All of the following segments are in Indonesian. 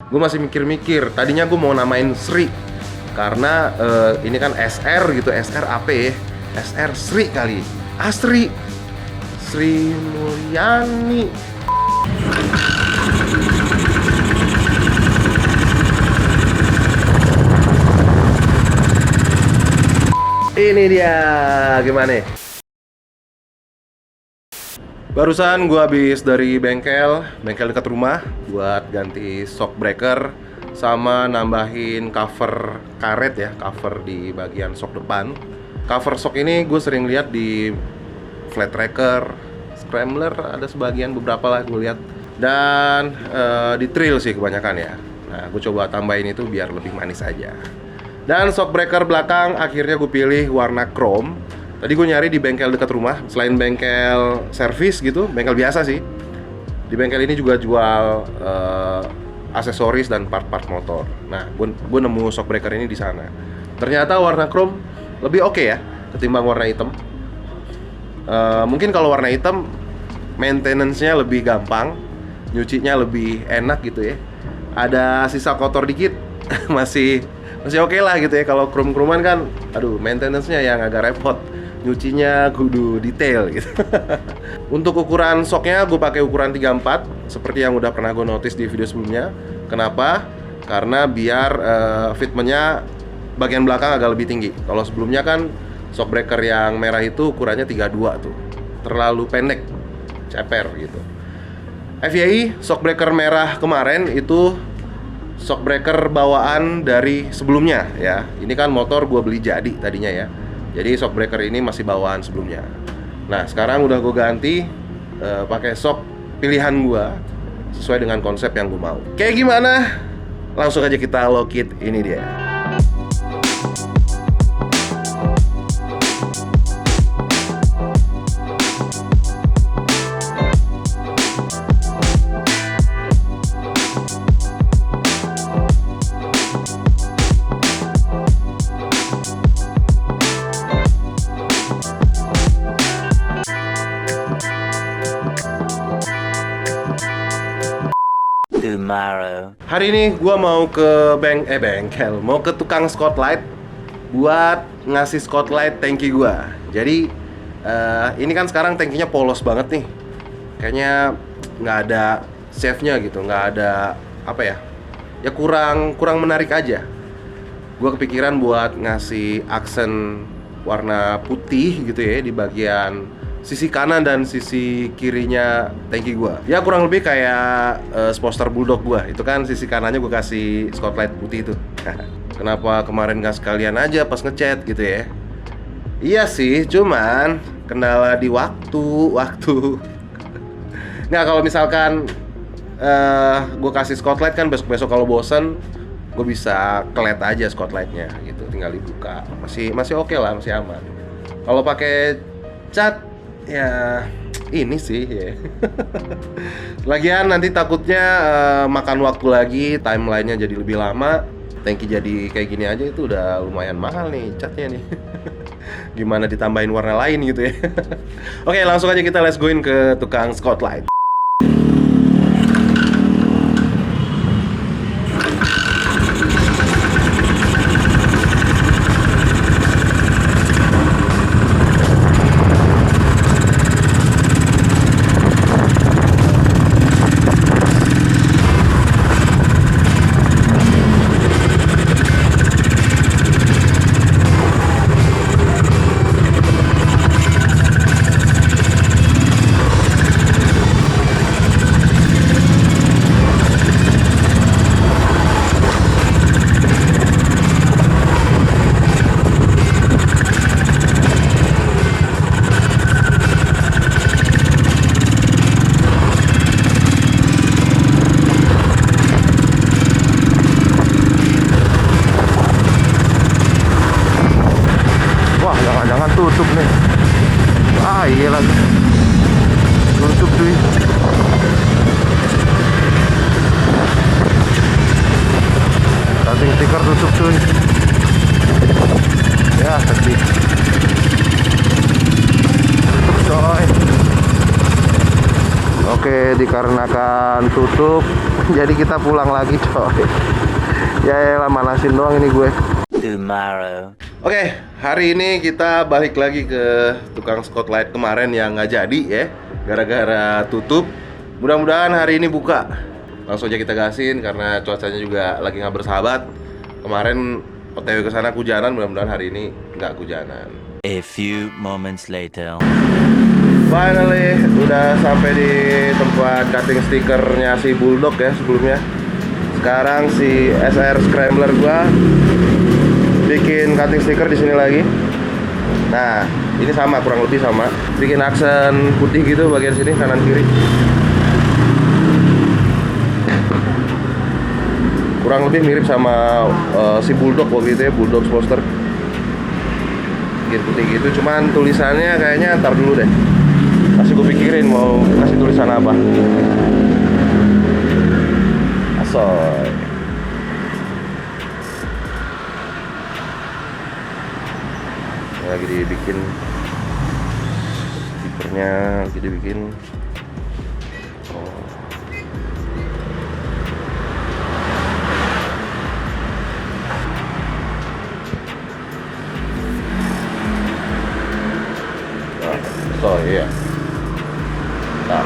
Gue masih mikir-mikir. Tadinya gue mau namain Sri karena ini kan SR gitu, SR apa ya? SR Sri kali. Asri, Sri Mulyani. Ini dia, gimana? Barusan gue habis dari bengkel dekat rumah buat ganti shock breaker sama nambahin cover karet ya, cover di bagian shock depan. Cover shock ini gue sering lihat di flat tracker, scrambler, ada sebagian beberapa lah gue lihat, dan di trail sih kebanyakan ya. Nah, gue coba tambahin itu biar lebih manis aja. Dan shock breaker belakang akhirnya gue pilih warna chrome. Tadi gue nyari di bengkel dekat rumah, selain bengkel servis gitu, bengkel biasa sih. Di bengkel ini juga jual aksesoris dan part-part motor. Nah, gue nemu shock breaker ini di sana. Ternyata warna chrome lebih oke ya ketimbang warna hitam. Mungkin kalau warna hitam maintenance-nya lebih gampang, nyucinya lebih enak gitu ya. Ada sisa kotor dikit masih oke lah gitu ya. Kalau chrome-chromean kan, aduh, maintenance-nya yang agak repot. Nyucinya kudu detail gitu. Untuk ukuran shocknya gue pakai ukuran 34 seperti yang udah pernah gue notice di video sebelumnya. Kenapa? Karena biar fitmentnya bagian belakang agak lebih tinggi. Kalau sebelumnya kan shock breaker yang merah itu ukurannya 32 tuh, terlalu pendek, ceper gitu. FYI, shock breaker merah kemarin itu shock breaker bawaan dari sebelumnya ya. Ini kan motor gue beli jadi tadinya ya. Jadi shock breaker ini masih bawaan sebelumnya. Nah, sekarang udah gue ganti pakai shock pilihan gue sesuai dengan konsep yang gue mau. Kayak gimana? Langsung aja kita lock it. Ini dia. Tomorrow. Hari ini gue mau ke bengkel, mau ke tukang Scotlight buat ngasih Scotlight tangki gue. Jadi ini kan sekarang tangkinya polos banget nih, kayaknya nggak ada save-nya gitu, nggak ada apa ya, ya kurang menarik aja. Gue kepikiran buat ngasih aksen warna putih gitu ya di bagian sisi kanan dan sisi kirinya tangki gua. Ya kurang lebih kayak Sportster Bulldog gua. Itu kan sisi kanannya gua kasih Scotlight putih itu. Kenapa kemarin gak sekalian aja pas ngecat gitu ya? Iya sih, cuman kendala di waktu. Nggak, kalau misalkan gua kasih Scotlight kan besok-besok kalau bosen gue bisa kelet aja Scotlightnya gitu, tinggal dibuka. Masih oke lah, masih aman. Kalau pakai cat ya ini sih ya. Lagian nanti takutnya makan waktu lagi, timelinenya jadi lebih lama. Tangki jadi kayak gini aja itu udah lumayan mahal nih catnya nih. Gimana ditambahin warna lain gitu ya. Oke, langsung aja kita let's goin ke tukang Scotlight. Tutup nih. Iya lagi. Tutup cuy. Cutting stiker tutup cuy. Ya sedih. Tutup coy. Oke, dikarenakan tutup, jadi kita pulang lagi coy. Ya elah, manasin doang ini gue. Tomorrow. Oke, hari ini kita balik lagi ke tukang spotlight kemarin yang nggak jadi ya, gara-gara tutup. Mudah-mudahan hari ini buka. Langsung aja kita gasin karena cuacanya juga lagi nggak bersahabat. Kemarin OTW ke sana hujanan, mudah-mudahan hari ini nggak hujanan. A few moments later. Finally, udah sampai di tempat cutting stikernya si Bulldog ya sebelumnya. Sekarang si SR Scrambler gua bikin cutting stiker di sini lagi. Nah, ini sama, kurang lebih sama. Bikin aksen putih gitu bagian sini kanan kiri. Kurang lebih mirip sama si Bulldog waktu itu ya, Bulldog Poster. Bikin putih gitu, cuman tulisannya kayaknya ntar dulu deh. Masih gue pikirin mau kasih tulisan apa. Asoy. Lagi dibikin stikernya, lagi dibikin. So iya. Nah.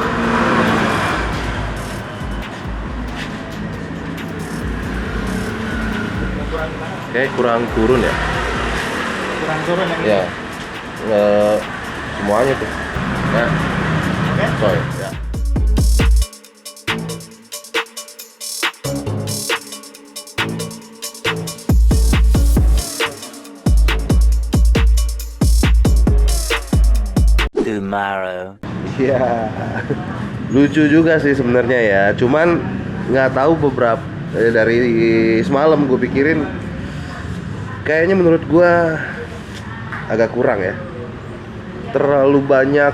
Kayak kurang turun ya. Kurang turun lagi. Ya. Semuanya tuh. Ya. Oke. Soy, ya. Tomorrow. Iya, lucu juga sih sebenarnya ya. Cuman nggak tahu beberapa dari semalam gue pikirin, kayaknya menurut gue agak kurang ya. Terlalu banyak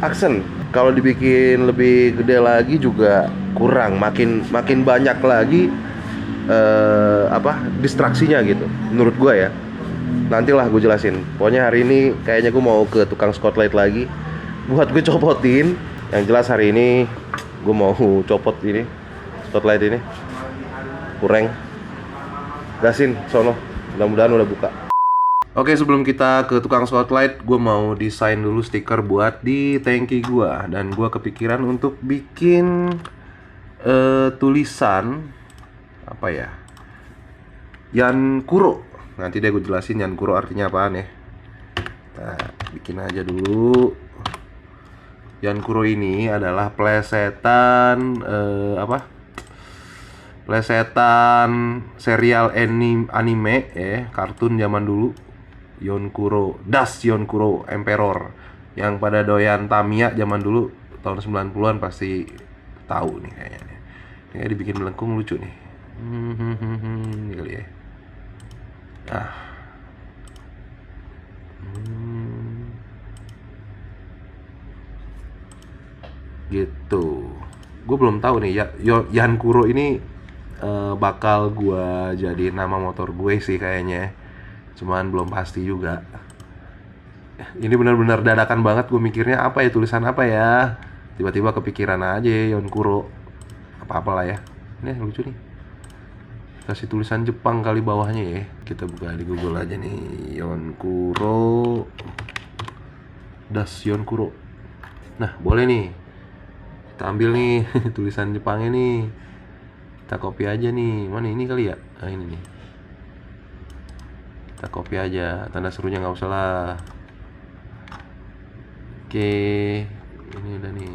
aksen. Kalau dibikin lebih gede lagi juga kurang. Makin banyak lagi distraksinya gitu. Menurut gue ya. Nantilah gue jelasin. Pokoknya hari ini kayaknya gue mau ke tukang spotlight lagi buat gue copotin. Yang jelas hari ini gue mau copot ini spotlight ini. Kurang. Gasin sono. Mudah-mudahan udah buka. Oke, sebelum kita ke tukang spotlight, gue mau desain dulu stiker buat di tangki gue. Dan gue kepikiran untuk bikin tulisan apa ya? Yan Kuro. Nanti deh gue jelasin Yan Kuro artinya apaan ya. Nah, bikin aja dulu. Yan Kuro ini adalah plesetan plesetan serial anime ya, kartun zaman dulu. Yonkuro, Yonkuro Emperor yang pada doyan Tamiya zaman dulu tahun 90-an pasti tahu nih kayaknya. Ini dibikin melengkung lucu nih. Ini kali ya. Gitu. Gue belum tahu nih ya, Yan Kuro ini bakal gue jadi nama motor gue sih kayaknya. Cuman belum pasti juga. Ini benar-benar dadakan banget gue mikirnya apa ya, tulisan apa ya. Tiba-tiba kepikiran aja Yan Kuro. Apa-apalah ya. Ini lucu nih. Kasih tulisan Jepang kali bawahnya ya. Kita buka di Google aja nih. Yonkuro Yonkuro. Nah, boleh nih. Kita ambil nih tulisan Jepangnya nih. Kita copy aja nih. Mana ini kali ya? Nah, ini nih. Kita copy aja. Tanda serunya nggak usah lah. Oke. Ini udah nih.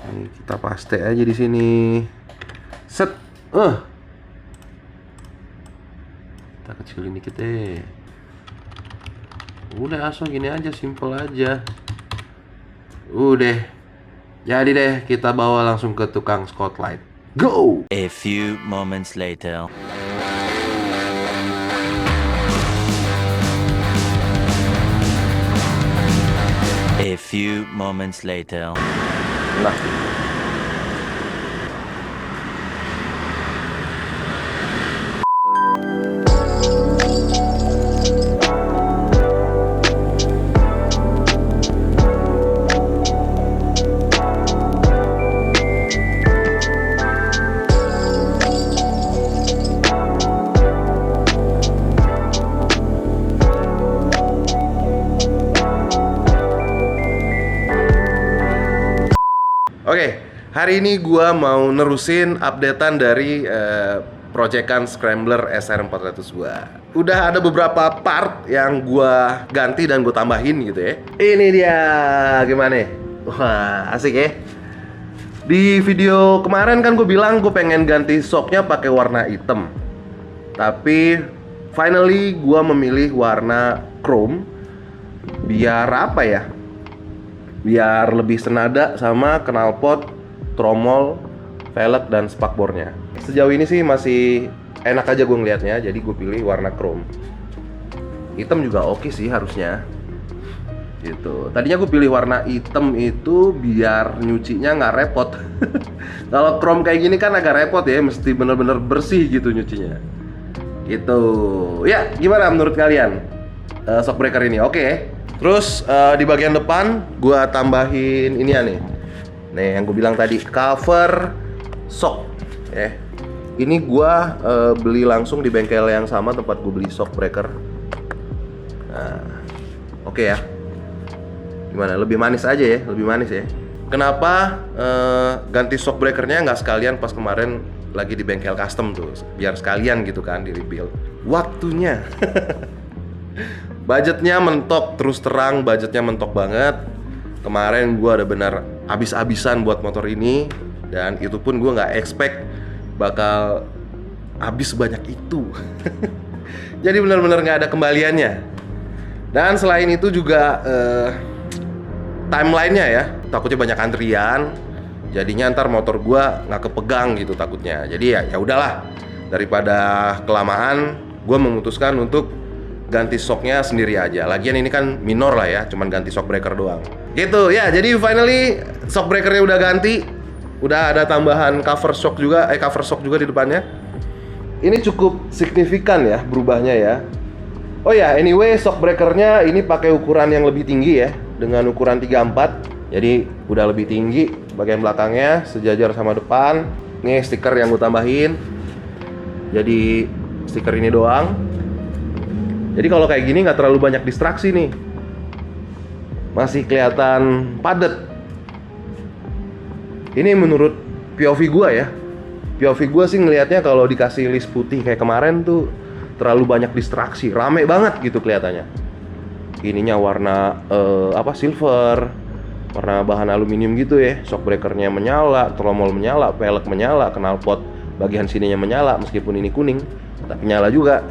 Ini kita paste aja di sini. Set. Kita kecilin dikit deh. Udah asal gini aja, simple aja. Udah. Jadi deh, kita bawa langsung ke tukang spotlight. Go! A few moments later. A few moments later. Nah. Hari ini gua mau nerusin updatean dari proyekan Scrambler SR400 gua. Udah ada beberapa part yang gua ganti dan gua tambahin gitu ya. Ini dia, gimana? Wah, asik ya. Di video kemarin kan gue bilang gue pengen ganti shocknya pakai warna hitam. Tapi finally gue memilih warna chrome. Biar apa ya? Biar lebih senada sama knalpot, tromol, velg, dan spakbornya. Sejauh ini sih masih enak aja gue ngeliatnya. Jadi gue pilih warna chrome. Hitam juga oke sih harusnya gitu. Tadinya gue pilih warna hitam itu biar nyucinya nggak repot. Kalau chrome kayak gini kan agak repot ya, mesti bener-bener bersih gitu nyucinya. Gitu. Ya, gimana menurut kalian shockbreaker ini? Oke. Terus di bagian depan gue tambahin ini ya nih. Nih yang gue bilang tadi, cover shock. Ini gue beli langsung di bengkel yang sama tempat gue beli shockbreaker. Nah, oke ya. Gimana? Lebih manis aja ya, lebih manis ya. Kenapa ganti shockbreakernya nggak sekalian pas kemarin lagi di bengkel custom tuh, biar sekalian gitu kan di rebuild. Waktunya, budgetnya mentok, terus terang budgetnya mentok banget. Kemarin gue ada benar abis-abisan buat motor ini, dan itu pun gue nggak expect bakal habis sebanyak itu. Jadi benar-benar nggak ada kembaliannya. Dan selain itu juga timelinenya ya, takutnya banyak antrian, jadinya ntar motor gua nggak kepegang gitu takutnya. Jadi ya udahlah, daripada kelamaan, gua memutuskan untuk ganti shocknya sendiri aja. Lagian ini kan minor lah ya, cuman ganti shockbreaker doang. Gitu ya. Jadi finally shockbreakernya udah ganti, udah ada tambahan cover shock juga di depannya. Ini cukup signifikan ya berubahnya ya. Oh ya, anyway, shockbreakernya ini pakai ukuran yang lebih tinggi ya, dengan ukuran 34. Jadi udah lebih tinggi bagian belakangnya, sejajar sama depan. Nih stiker yang gue tambahin. Jadi stiker ini doang. Jadi kalau kayak gini nggak terlalu banyak distraksi nih. Masih kelihatan padat. Ini menurut POV gue ya. POV gue sih ngelihatnya kalau dikasih list putih kayak kemarin tuh terlalu banyak distraksi, rame banget gitu kelihatannya. Ininya warna silver, warna bahan aluminium gitu ya. Shockbreakernya menyala, tromol menyala, velg menyala, knalpot bagian sininya menyala meskipun ini kuning, tapi nyala juga.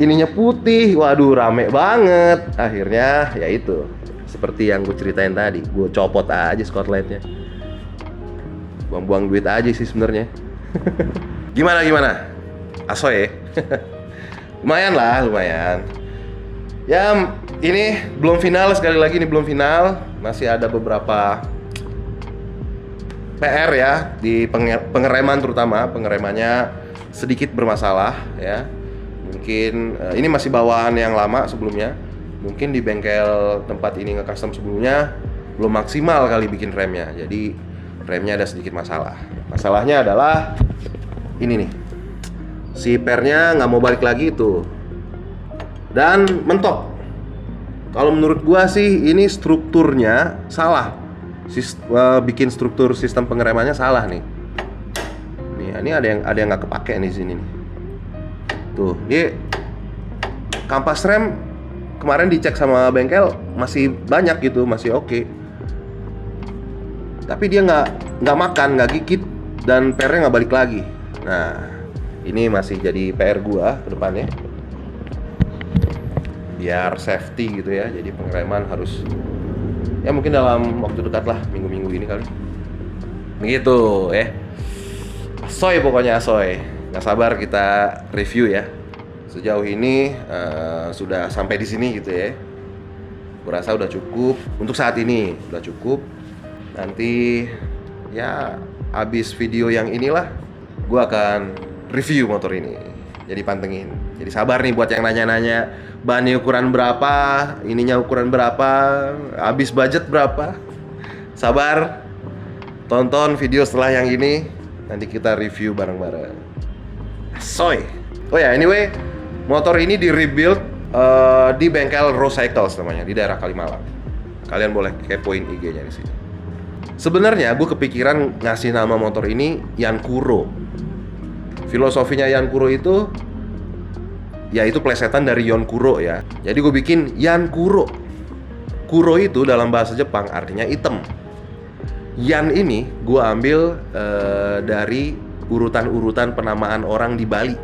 Ininya putih, waduh rame banget. Akhirnya ya itu, seperti yang gue ceritain tadi, gue copot aja Scotlandnya. Buang-buang duit aja sih sebenarnya. Gimana? Asoy ya? Lumayan lah, lumayan. Ya, ini belum final, sekali lagi ini belum final. Masih ada beberapa PR ya di pengereman, terutama pengeremannya sedikit bermasalah ya. Mungkin ini masih bawaan yang lama sebelumnya. Mungkin di bengkel tempat ini nge-custom sebelumnya belum maksimal kali bikin remnya. Jadi remnya ada sedikit masalah. Masalahnya adalah ini nih. Si pernya nggak mau balik lagi itu, dan mentok. Kalau menurut gua sih ini strukturnya salah. Bikin struktur sistem pengeremannya salah nih. Ini ada yang nggak kepake nih sini nih. Tuh, dia kampas rem kemarin dicek sama bengkel masih banyak gitu, masih oke. Tapi dia nggak makan, nggak gigit, dan pernya nggak balik lagi. Nah, ini masih jadi PR gua ke depannya. Biar safety gitu ya. Jadi pengereman harus ya mungkin dalam waktu dekat lah, minggu-minggu ini kali. Begitu ya. Asoy pokoknya asoy. Nggak sabar kita review ya. Sejauh ini sudah sampai di sini gitu ya. Gua rasa udah cukup untuk saat ini, udah cukup. Nanti ya habis video yang inilah gua akan review motor ini. Jadi pantengin. Jadi sabar nih buat yang nanya-nanya bannya ukuran berapa, ininya ukuran berapa, habis budget berapa. Sabar. Tonton video setelah yang ini, nanti kita review bareng-bareng. Soy. Oh ya, anyway, motor ini di rebuild di bengkel Rose Cycles namanya, di daerah Kalimalang. Kalian boleh kepoin IG-nya di sini. Sebenarnya gue kepikiran ngasih nama motor ini Yankuro. Filosofinya Yankuro itu, ya itu plesetan dari Yonkuro ya. Jadi gue bikin Yankuro. Kuro itu dalam bahasa Jepang artinya hitam. Yan ini gue ambil dari urutan-urutan penamaan orang di Bali.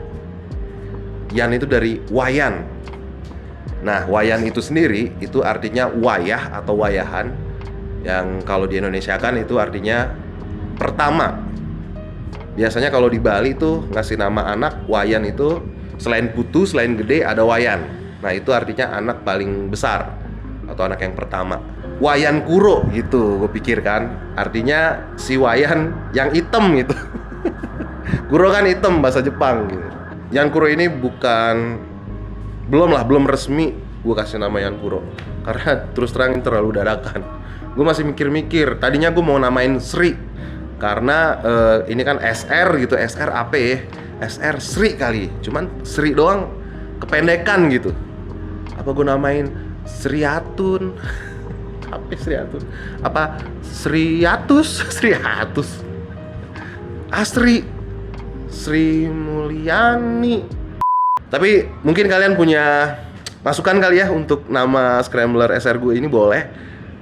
Yan itu dari wayan. Nah, wayan itu sendiri itu artinya wayah atau wayahan, yang kalau di Indonesia kan itu artinya pertama. Biasanya kalau di Bali tuh ngasih nama anak wayan itu selain putu, selain gede ada wayan. Nah, itu artinya anak paling besar atau anak yang pertama. Wayan Kuro gitu gue pikir kan. Artinya si wayan yang hitam gitu. Kuro kan hitam bahasa Jepang gitu. Yankuro ini belum resmi gue kasih nama Yankuro, karena terus terang terlalu dadakan. Gue masih mikir-mikir. Tadinya gue mau namain Sri, karena ini kan SR gitu. SR apa ya? SR Sri kali. Cuman Sri doang kependekan gitu. Apa gue namain Sriatun? Apa Sriatun? Apa Sriatus? Sriatus Asri Sri Mulyani. Tapi mungkin kalian punya masukan kali ya untuk nama Scrambler SR gue ini, boleh.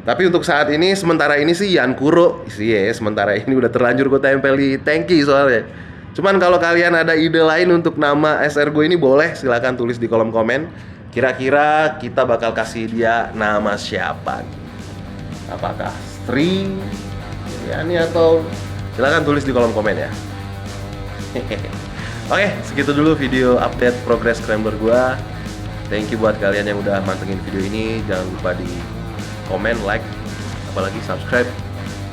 Tapi untuk saat ini, sementara ini sih Yankuro sih ya. Sementara ini udah terlanjur gue tempel di tangki soalnya. Cuman kalau kalian ada ide lain untuk nama SR gue ini, boleh silakan tulis di kolom komen. Kira-kira kita bakal kasih dia nama siapa? Apakah Sri Yani atau silakan tulis di kolom komen ya. Oke, segitu dulu video update progress Scrambler gua. Thank you buat kalian yang udah mantengin video ini. Jangan lupa di komen, like, apalagi subscribe,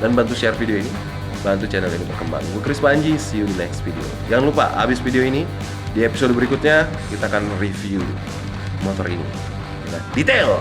dan bantu share video ini, bantu channel ini berkembang. Gue Chris Panji, see you di next video. Jangan lupa, abis video ini, di episode berikutnya kita akan review motor ini dengan detail.